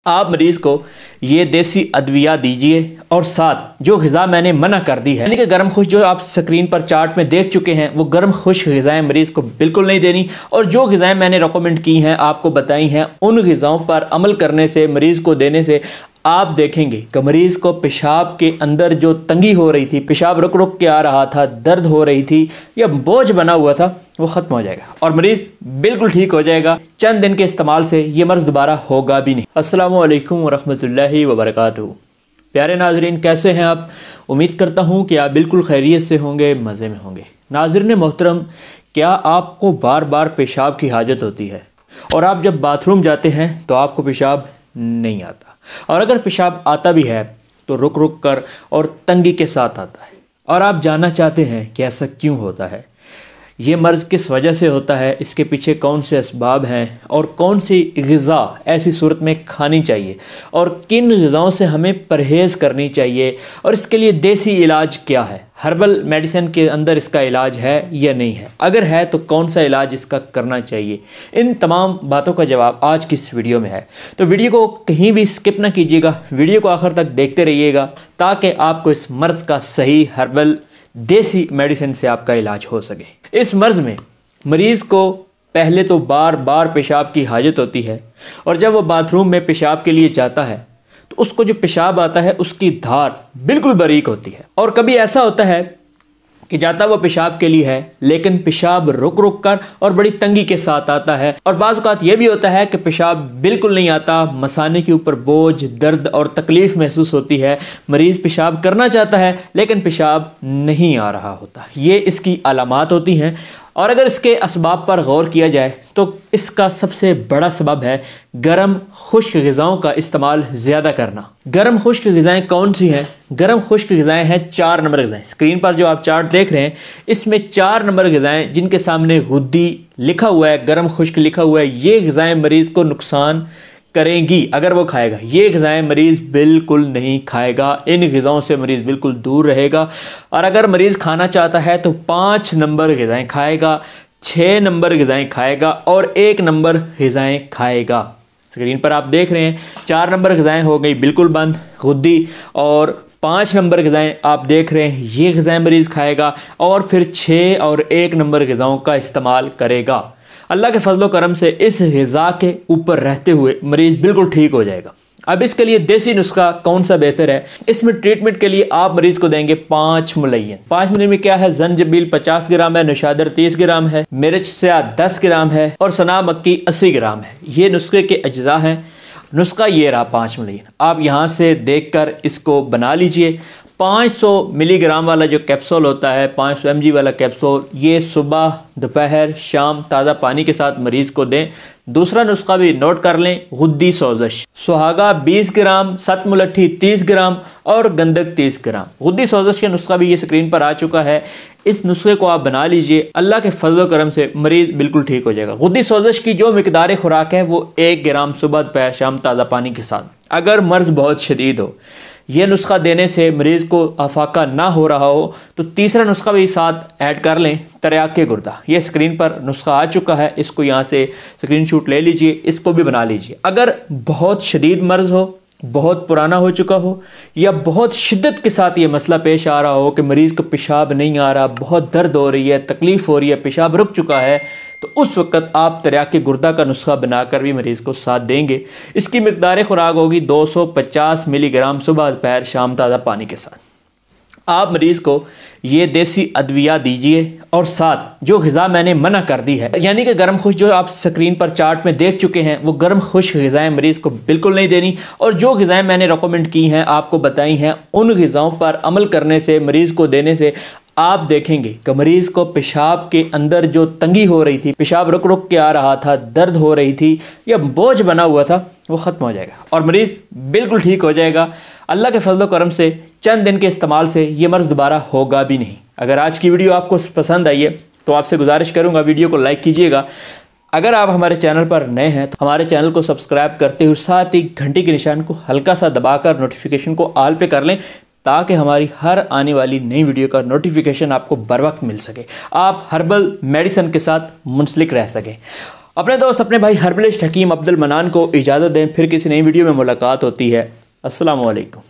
आप मरीज़ को ये देसी अद्विया दीजिए और साथ जो ग़िज़ा मैंने मना कर दी है, यानी कि गर्म खुश्क जो आप स्क्रीन पर चार्ट में देख चुके हैं, वो गर्म खुश्क ग़िज़ाएँ मरीज़ को बिल्कुल नहीं देनी। और जो ग़िज़ाएँ मैंने रिकमेंड की हैं, आपको बताई हैं, उन ग़िज़ाओं पर अमल करने से, मरीज़ को देने से आप देखेंगे कि मरीज़ को पेशाब के अंदर जो तंगी हो रही थी, पेशाब रुक रुक के आ रहा था, दर्द हो रही थी या बोझ बना हुआ था, वो ख़त्म हो जाएगा और मरीज़ बिल्कुल ठीक हो जाएगा। चंद दिन के इस्तेमाल से ये मर्ज़ दोबारा होगा भी नहीं। अस्सलामु अलैकुम वरहमतुल्लाहि वबरकातुहू। प्यारे नाज़रीन, कैसे हैं आप? उम्मीद करता हूँ कि आप बिल्कुल खैरियत से होंगे, मज़े में होंगे। नाज़रीन मोहतरम, क्या आपको बार बार पेशाब की हाजत होती है और आप जब बाथरूम जाते हैं तो आपको पेशाब नहीं आता, और अगर पेशाब आता भी है तो रुक रुक कर और तंगी के साथ आता है, और आप जानना चाहते हैं कि ऐसा क्यों होता है, ये मर्ज़ किस वजह से होता है, इसके पीछे कौन से असबाब हैं और कौन सी ग़िज़ा ऐसी सूरत में खानी चाहिए और किन ग़िज़ाओं से हमें परहेज़ करनी चाहिए, और इसके लिए देसी इलाज क्या है, हर्बल मेडिसिन के अंदर इसका इलाज है या नहीं है, अगर है तो कौन सा इलाज इसका करना चाहिए, इन तमाम बातों का जवाब आज की इस वीडियो में है। तो वीडियो को कहीं भी स्किप ना कीजिएगा, वीडियो को आखिर तक देखते रहिएगा ताकि आपको इस मर्ज़ का सही हर्बल देसी मेडिसिन से आपका इलाज हो सके। इस मर्ज़ में मरीज़ को पहले तो बार बार पेशाब की हाजत होती है, और जब वो बाथरूम में पेशाब के लिए जाता है तो उसको जो पेशाब आता है उसकी धार बिल्कुल बारीक होती है। और कभी ऐसा होता है कि जाता वो पेशाब के लिए है, लेकिन पेशाब रुक रुक कर और बड़ी तंगी के साथ आता है। और बाज़ औक़ात ये भी होता है कि पेशाब बिल्कुल नहीं आता, मसाने के ऊपर बोझ, दर्द और तकलीफ़ महसूस होती है, मरीज़ पेशाब करना चाहता है लेकिन पेशाब नहीं आ रहा होता। ये इसकी अलामात होती हैं। और अगर इसके असबाब पर गौर किया जाए तो इसका सबसे बड़ा सबब है गर्म खुश्क ग़िज़ाओं का इस्तेमाल ज़्यादा करना। गर्म खुश्क ग़िज़ाएँ कौन सी हैं? गर्म खुश्क ग़िज़ाएँ हैं 4 नंबर ग़िज़ाएँ। स्क्रीन पर जो आप चार्ट देख रहे हैं, इसमें 4 नंबर ग़िज़ाएँ जिनके सामने गुद्दी लिखा हुआ है, गर्म खुश्क लिखा हुआ है, ये ग़िज़ाएँ मरीज़ को नुकसान करेंगी अगर वो खाएगा। ये ग़िज़ाएँ मरीज़ बिल्कुल नहीं खाएगा, इन ग़िज़ाओं से मरीज़ बिल्कुल दूर रहेगा। और अगर मरीज़ खाना चाहता है तो 5 नंबर ग़िज़ाएँ खाएगा, 6 नंबर ग़िज़ाएँ खाएगा और 1 नंबर ग़िज़ाएँ खाएगा। स्क्रीन पर आप देख रहे हैं 4 नंबर ग़िज़ाएँ हो गई बिल्कुल बंद, गुद्दी, और 5 नंबर ग़िज़ाएँ आप देख रहे हैं ये ग़िज़ाएँ मरीज़ खाएगा, और फिर 6 और 1 नंबर ग़िज़ाओं का इस्तेमाल करेगा। अल्लाह के फजलो करम से इस ग़िज़ा के ऊपर रहते हुए मरीज़ बिल्कुल ठीक हो जाएगा। अब इसके लिए देसी नुस्खा कौन सा बेहतर है? इसमें ट्रीटमेंट के लिए आप मरीज़ को देंगे 5 मुलय्यन। 5 मुलय्यन में क्या है? जंजबील 50 ग्राम है, नशादर 30 ग्राम है, मिर्च स्याह 10 ग्राम है और सना मक्की 80 ग्राम है। ये नुस्खे के अज्जा हैं। नुस्खा ये रहा 5 मुलय्यन। आप यहाँ से देख कर इसको बना लीजिए। 500 मिलीग्राम वाला जो कैप्सूल होता है, 500 mg वाला कैप्सूल, ये सुबह, दोपहर, शाम ताज़ा पानी के साथ मरीज़ को दें। दूसरा नुस्खा भी नोट कर लें, गुद्दी सोजश, सुहागा 20 ग्राम, 7 मुलट्ठी 30 ग्राम और गंदक 30 ग्राम। गुद्दी सोजश का नुस्खा भी ये स्क्रीन पर आ चुका है। इस नुस्खे को आप बना लीजिए, अल्लाह के फजल करम से मरीज़ बिल्कुल ठीक हो जाएगा। गुद्दी सोजश की जो मिकदार खुराक है वो 1 ग्राम सुबह, दोपहर, शाम ताज़ा पानी के साथ। अगर मर्ज़ बहुत शदीद हो, ये नुस्खा देने से मरीज़ को अफाका ना हो रहा हो, तो तीसरा नुस्खा भी साथ ऐड कर लें, तरियाके गुर्दा। ये स्क्रीन पर नुस्खा आ चुका है, इसको यहाँ से स्क्रीनशॉट ले लीजिए, इसको भी बना लीजिए। अगर बहुत शदीद मर्ज़ हो, बहुत पुराना हो चुका हो, या बहुत शिद्दत के साथ ये मसला पेश आ रहा हो कि मरीज़ को पेशाब नहीं आ रहा, बहुत दर्द हो रही है, तकलीफ़ हो रही है, पेशाब रुक चुका है, तो उस वक़्त आप तरियाके गुर्दा का नुस्खा बनाकर भी मरीज़ को साथ देंगे। इसकी मिकदार खुराक होगी 250 मिलीग्राम सुबह, दोपहर, शाम ताज़ा पानी के साथ। आप मरीज़ को ये देसी अद्विया दीजिए और साथ जो ग़िज़ा मैंने मना कर दी है, यानी कि गर्म खुश्क जो आप स्क्रीन पर चार्ट में देख चुके हैं, वो गर्म खुश्क ग़िज़ाएँ मरीज़ को बिल्कुल नहीं देनी। और जो ग़िज़ाएँ मैंने रिकमेंड की हैं, आपको बताई हैं, उन ग़िज़ाओं पर अमल करने से, मरीज़ को देने से आप देखेंगे कि मरीज़ को पेशाब के अंदर जो तंगी हो रही थी, पेशाब रुक रुक के आ रहा था, दर्द हो रही थी या बोझ बना हुआ था, वो ख़त्म हो जाएगा और मरीज़ बिल्कुल ठीक हो जाएगा। अल्लाह के फजल करम से चंद दिन के इस्तेमाल से ये मर्ज़ दोबारा होगा भी नहीं। अगर आज की वीडियो आपको पसंद आई है तो आपसे गुजारिश करूँगा, वीडियो को लाइक कीजिएगा। अगर आप हमारे चैनल पर नए हैं तो हमारे चैनल को सब्सक्राइब करते हुए साथ ही घंटी के निशान को हल्का सा दबाकर नोटिफिकेशन को ऑल पे कर लें, ताकि हमारी हर आने वाली नई वीडियो का नोटिफिकेशन आपको बर वक्त मिल सके, आप हर्बल मेडिसिन के साथ मुंसलिक रह सकें। अपने दोस्त अपने भाई हर्बलिस्ट हकीम अब्दुल मनान को इजाज़त दें, फिर किसी नई वीडियो में मुलाकात होती है। अस्सलामु अलैकुम।